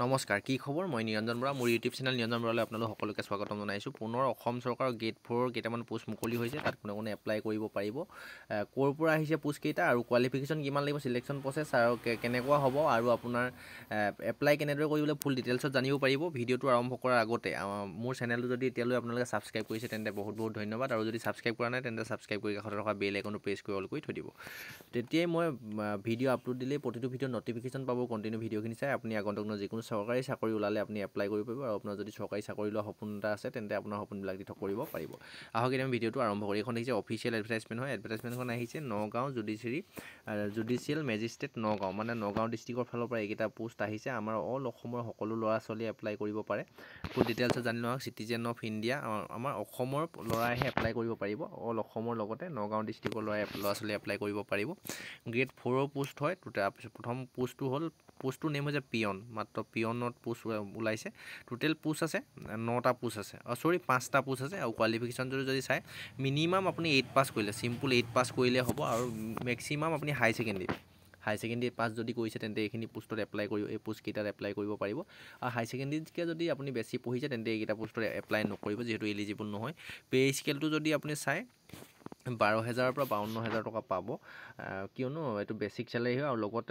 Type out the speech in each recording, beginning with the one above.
নমস্কাৰ কি খবৰ মই নিৰঞ্জন বৰা মোৰ ইউটিউব চেনেল নিৰঞ্জন বৰালৈ আপোনালোক সকলোকে স্বাগতম জনাইছোঁ পুনৰ অসম চৰকাৰৰ গেট 4 কেইটামান পোষ্ট মুকলি হৈছে তাত কোনে এপ্লাই কৰিব পাৰিব ক'ৰ পৰা আহিছে পোষ্ট কেইটা আৰু কোৱালিফিকেশ্যন কিমান লাগিব সিলেকশ্যন প্ৰচেছ আৰু কেনেকুৱা হ'ব আৰু আপোনাৰ এপ্লাই কেনেদৰে কৰিবলৈ ফুল ডিটেইলছত জানিব পাৰিব ভিডিঅ'টো আৰম্ভ কৰাৰ আগতে মোৰ চেনেলটো যদি এতিয়ালৈ আপোনালোকে ছাবস্ক্ৰাইব কৰিছে তেন্তে বহুত ধন্যবাদ আৰু যদি ছাবস্ক্ৰাইব কৰা নাই তেন্তে ছাবস্ক্ৰাইব কৰি কাষতে থকা বেল আইকনটো প্ৰেছ কৰি অল কৰি থৈ দিব তেতিয়াই মই ভিডিঅ' আপলোড দিলে প্ৰতিটো ভিডিঅ' নটিফিকেশ্যন পাব কণ্টিনিউ ভিডিঅ'খিনি চাই আপুনি আগন্তুক যিকোনো চৰকাৰী চাকৰি ওলালে আপুনি এপ্লাই কৰিব পাৰিব আৰু আপোনাৰ যদি চৰকাৰী চাকৰি লোৱা সপোন এটা আছে তেন্তে আপোনাৰ সপোনবিলাক দিঠক কৰিব পাৰিব আহক এতিয়া আমি ভিডিঅ'টো আৰম্ভ কৰি এখন আহিছে অফিচিয়েল এডভাৰটাইজমেণ্ট হয় এডভাৰটাইজমেণ্টখন আহিছে নগাঁও জুডিচিয়েল মেজিষ্ট্ৰেট নগাঁও মানে নগাঁও ডিষ্ট্ৰিক্টৰ ফালৰ পৰা এইকেইটা পোষ্ট আহিছে আমাৰ অল অসমৰ সকলো ল'ৰা ছোৱালীয়ে এপ্লাই কৰিব পাৰে ফুল ডিটেইলছত জানি লওক চিটিজেন অফ ইণ্ডিয়া আমাৰ অসমৰ ল'ৰাইহে এপ্লাই কৰিব পাৰিব অল অসমৰ লগতে নগাঁও ডিষ্ট্ৰিক্টৰ ল'ৰা ছোৱালীয়ে এপ্লাই কৰিব পাৰিব গ্ৰেড 4ৰ পোষ্ট হয় তাৰপিছত প্ৰথম পোষ্টটো হ'ল পোষ্টটোৰ নেম হৈছে পিয়ন মাত্ৰ পিয়নত পোষ্ট ওলাইছে টোটেল পোষ্ট আছে 9টা পোষ্ট আছে সৰি 5টা পোষ্ট আছে আৰু কোৱালিফিকেশ্যন যদি চাই মিনিমাম আপুনি 8 পাছ কৰিলে চিম্পল 8 পাছ কৰিলে হ'ব আৰু মেক্সিমাম আপুনি হাই ছেকেণ্ডেৰী পাছ যদি কৰিছে তেন্তে এইখিনি পোষ্টত এপ্লাই কৰিব এই পোষ্টকেইটাত এপ্লাই কৰিব পাৰিব আৰু হাই ছেকেণ্ডেৰীতকৈ যদি আপুনি বেছি পঢ়িছে তেন্তে এইকেইটা পোষ্টত এপ্লাই নকৰিব যিহেতু এলিজিবল নহয় পে স্কেলটো যদি আপুনি চাই 12,000 পৰা 52,000 টকা পাব কিয়নো এইটো বেছিক চেলাৰী হয় আৰু লগত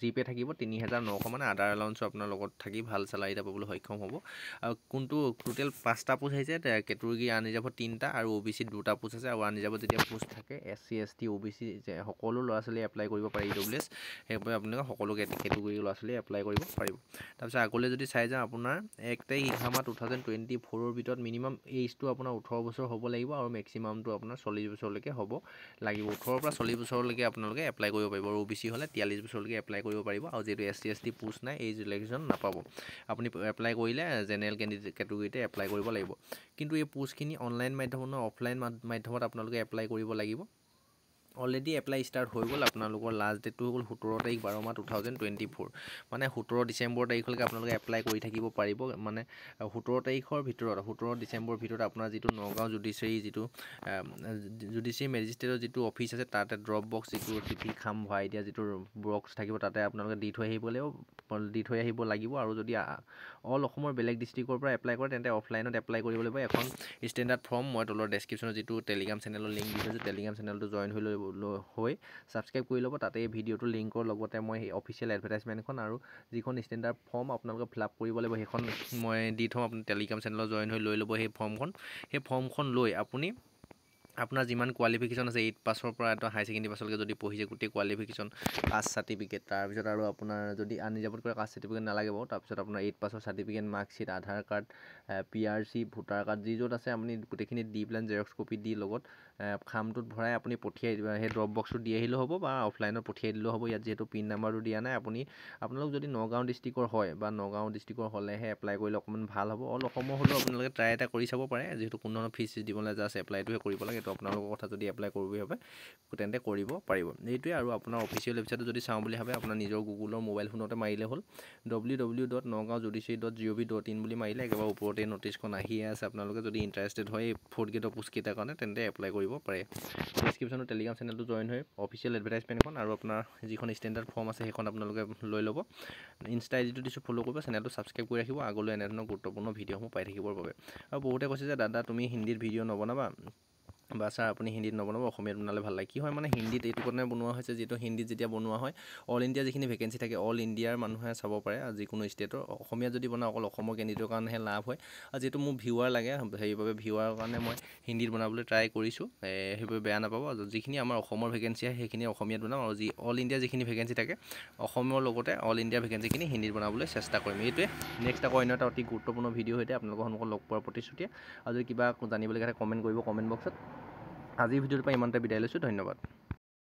জি পে থাকিব 3,900 মানে আদাৰ এলাউন্সো আপোনাৰ লগত থাকি ভাল চেলাৰী এটা পাবলৈ সক্ষম হ'ব আৰু কোনটো টোটেল 5টা পোষ্ট আহিছে কেটেগৰী আনৰিজাৰ্ভত 3টা আৰু OBC 2টা পোষ্ট আছে আৰু আনৰিজাৰ্ভত যেতিয়া পোষ্ট থাকে SC ST OBC সকলো ল'ৰা ছোৱালীয়ে এপ্লাই কৰিব পাৰে EWS সেইবাবে আপোনালোকে সকলো কেটেগৰী ল'ৰা ছোৱালীয়ে এপ্লাই কৰিব পাৰিব তাৰপিছত আগলৈ যদি চাই যাওঁ আপোনাৰ 1 তাৰিখ 11 2024ৰ ভিতৰত মিনিমাম এইজটো আপোনাৰ 18 বছৰ হ'ব লাগিব আৰু মেক্সিমামটো আপোনাৰ 40 বছৰলৈকে হ'ব লাগিব 18 পৰা 40 বছৰলৈকে আপোনালোকে এপ্লাই কৰিব পাৰিব আৰু OBC হ'লে 43 বছৰলৈকে এপ্লাই কৰিব পাৰিব আৰু যিহেতু SC ST পোষ্ট নাই এইজ ৰিলেক্সেশ্যন নাপাব আপুনি এপ্লাই কৰিলে জেনেৰেল কেটেগৰীতে এপ্লাই কৰিব লাগিব কিন্তু এই পোষ্টখিনি অনলাইন মাধ্যমত নহয় অফলাইন মাধ্যমত আপোনালোকে এপ্লাই কৰিব লাগিব অলৰেডি এপ্লাই ষ্টাৰ্ট হৈ গ'ল আপোনালোকৰ লাষ্ট ডেটটো হৈ গ'ল 17 তাৰিখ 12 মাহ 2024 মানে 17 ডিচেম্বৰ তাৰিখলৈকে আপোনালোকে এপ্লাই কৰি থাকিব পাৰিব মানে 17 তাৰিখৰ ভিতৰত 17 ডিচেম্বৰৰ ভিতৰত আপোনাৰ যিটো নগাঁও জুডিচিয়েৰী মেজিষ্ট্ৰেটৰ যিটো অফিচ আছে তাতে ড্ৰপ বক্স যিটো চিঠি খাম ভৰাই দিয়া যিটো বক্স থাকিব তাতে আপোনালোকে দি থৈ আহিব লাগিব আৰু যদি অল অসমৰ বেলেগ ডিষ্ট্ৰিক্টৰ পৰা এপ্লাই কৰে তেন্তে অফলাইনত এপ্লাই কৰিব লাগিব এখন ষ্টেণ্ডাৰ্ড ফৰ্ম মই তলৰ ডেছক্ৰিপশ্যনত যিটো টেলিগ্ৰাম চেনেলৰ লিংক দি থৈছোঁ টেলিগ্ৰাম চেনেলটো জইন হৈ ছাবস্ক্ৰাইব কৰি ল'ব তাতে এই ভিডিঅ'টোৰ লিংকৰ লগতে মই সেই অফিচিয়েল এডভাৰটাইজমেণ্টখন আৰু যিখন ষ্টেণ্ডাৰ্ড ফৰ্ম আপোনালোকে ফিল আপ কৰিব লাগিব সেইখন মই দি থ'ম আপুনি টেলিগ্ৰাম চেনেলত জইন হৈ লৈ ল'ব সেই ফৰ্মখন লৈ আপুনি আপোনাৰ যিমান কোৱালিফিকেশ্যন আছে 8 পাছৰ পৰা এটা হাই ছেকেণ্ডেৰী পাছলৈকে যদি পঢ়িছে গোটেই কোৱালিফিকেশ্যন কাষ্ট চাৰ্টিফিকেট তাৰপিছত আৰু আপোনাৰ যদি আনৰিজাৰ্ভত কৰে কাষ্ট চাৰ্টিফিকেট নালাগে বাৰু তাৰপিছত আপোনাৰ 8 পাছৰ চাৰ্টিফিকেট মাৰ্কশ্বিট আধাৰ কাৰ্ড PRC ভোটাৰ কাৰ্ড যি য'ত আছে আপুনি গোটেইখিনি দি পেলাই জেৰক্স কপি দি লগত খামটোত ভৰাই আপুনি পঠিয়াই দিব সেই ড্ৰপ বক্সটো দি আহিলেও হ'ব বা অফলাইনত পঠিয়াই দিলেও হ'ব ইয়াত যিহেতু পিন নাম্বাৰটো দিয়া নাই আপোনালোক যদি নগাঁও ডিষ্ট্ৰিক্টৰ হয় বা নগাঁও ডিষ্ট্ৰিক্টৰ হ'লেহে এপ্লাই কৰিলে অকণমান ভাল হ'ব অল অসমৰ হ'লেও আপোনালোকে ট্ৰাই এটা কৰি চাব পাৰে যিহেতু কোনো ধৰণৰ ফিজ দিব নালাগে জাষ্ট এপ্লাইটোহে কৰিব লাগে এইটো আপোনালোকৰ কথা যদি এপ্লাই কৰিব ভাবে তেন্তে কৰিব পাৰিব এইটোৱে আৰু আপোনাৰ অফিচিয়েল ৱেবছাইটত যদি চাওঁ বুলি ভাবে আপোনাৰ নিজৰ গুগলৰ মোবাইল ফোনতে মাৰিলে হ'ল www.nagaonjudiciary.gov.in বুলি মাৰিলে একেবাৰে ওপৰতে নটিছখন আহিয়ে আছে আপোনালোকে যদি ইণ্টাৰেষ্টেড হয় 4th গ্ৰেডৰ পোষ্টকেইটাৰ কাৰণে তেন্তে এপ্লাই কৰিব পাৰে ডেছক্ৰিপশ্যনত টেলিগ্ৰাম চেনেলটো জইন হৈ অফিচিয়েল এডভাৰটাইজমেণ্টখন আৰু আপোনাৰ যিখন ষ্টেণ্ডাৰ্ড ফৰ্ম আছে সেইখন আপোনালোকে লৈ ল'ব ইনষ্টা আইডিটো দিছোঁ ফ'ল' কৰিব চেনেলটো ছাবস্ক্ৰাইব কৰি ৰাখিব আগলৈ এনেধৰণৰ গুৰুত্বপূৰ্ণ ভিডিঅ'সমূহ পাই থাকিবৰ বাবে আৰু বহুতে কৈছে যে দাদা তুমি হিন্দীত ভিডিঅ' নবনাবা বা ছাৰ আপুনি হিন্দীত নবনাব অসমীয়াত বনালে ভাল লাগে কি হয় মানে হিন্দীত এইটো কাৰণে বনোৱা হৈছে যিহেতু হিন্দীত যেতিয়া বনোৱা হয় অল ইণ্ডিয়া যিখিনি ভেকেঞ্চি থাকে অল ইণ্ডিয়াৰ মানুহে চাব পাৰে যিকোনো ষ্টেটৰ অসমীয়াত যদি বনাওঁ অকল অসমৰ কেণ্ডিডেটৰ কাৰণেহে লাভ হয় আৰু যিহেতু মোৰ ভিউৱাৰ লাগে সেইবাবে ভিউৱাৰৰ কাৰণে মই হিন্দীত বনাবলৈ ট্ৰাই কৰিছোঁ সেইবাবে বেয়া নাপাব যিখিনি আমাৰ অসমৰ ভেকেঞ্চি আহে সেইখিনি অসমীয়াত বনাম আৰু অল ইণ্ডিয়া যিখিনি ভেকেঞ্চি থাকে অসমৰ লগতে অল ইণ্ডিয়া ভেকেঞ্চিখিনি হিন্দীত বনাবলৈ চেষ্টা কৰিম এইটোৱে নেক্সট আকৌ অন্য এটা অতি গুৰুত্বপূৰ্ণ ভিডিঅ' সৈতে আপোনালোকৰ সন্মুখত লগ পোৱাৰ প্ৰতিশ্ৰুতিয়ে আৰু যদি কিবা জানিবলগীয়া থাকে কমেণ্ট কৰিব কমেণ্ট বক্সত আজিৰ ভিডিঅ'টোৰ পৰা ইমানতে বিদায় লৈছোঁ ধন্যবাদ